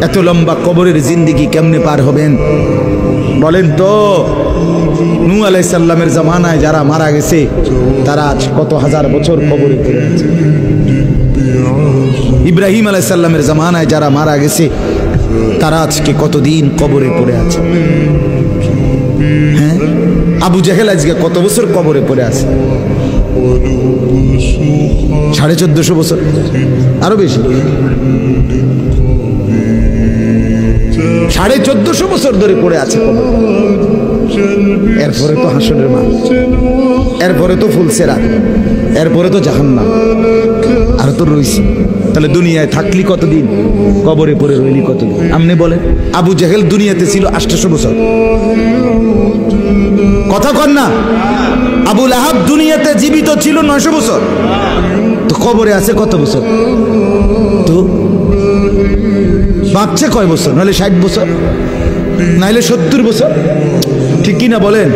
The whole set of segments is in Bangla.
এত লম্বা কবরের জিন্দেগি কেমনে পার হবেন বলেন তো? নূহ আলাইহিস সালামের জামানায় যারা মারা গেছে তারা আজ কত হাজার বছর কবরে পড়ে আছে। ইব্রাহিম আলাইহিস সালামের জামানায় যারা মারা গেছে তারা আজকে কতদিন কবরে পড়ে আছে। হ্যাঁ, আবু জেহেল আজকে কত বছর কবরে পড়ে আছে? 1450 বছর, আরো বেশি, 1450 বছর ধরে পড়ে আছে কবরে। এরপরে তো হাসরের মাঠ, এরপরে তো ফুলসেরাত, এরপরে তো জাহান্নাম, আর তো রইছি। তাহলে দুনিয়ায় থাকলি কতদিন, কবরে পড়ে রইলি কতদিন? আপনি বলেন। আবু জেহেল দুনিয়াতে ছিল 800 বছর, কথা কন না? আবু লাহাব দুনিয়াতে জীবিত ছিল 900 বছর, তো কবরে আছে কত বছর? তো বাঁচছে কয় বছর? নাহলে 60 বছর, নাহলে 70 বছর, ঠিক কিনা বলেন?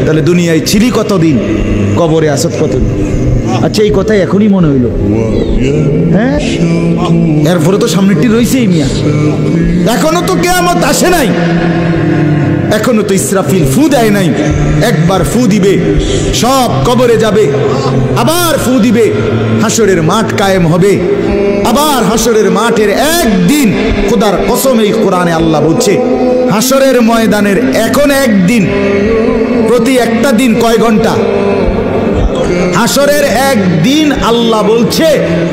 তাহলে দুনিয়ায় ছিলি কতদিন, কবরে আসত কতদিন? আচ্ছা, এই কথাই এখনই মনে হইল। হ্যাঁ, এরপরে তো সামনেটি রয়েছেই মিয়া, এখনো তো কিয়ামত আসে নাই, এখনো তো ইসরাফিল ফু দেয় নাই। একবার ফু দিবে, সব কবরে যাবে, আবার ফু দিবে, হাসরের মাঠ কায়েম হবে। আবার হাসরের মাঠের একদিন, খোদার কসম এই কোরআনে আল্লাহ বলছে, হাসরের ময়দানের এখন একদিন, প্রতি একটা দিন কয় ঘন্টা? হাসরের একদিন আল্লাহ বলছে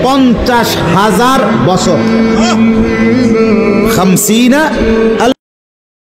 50,000 বছর, 50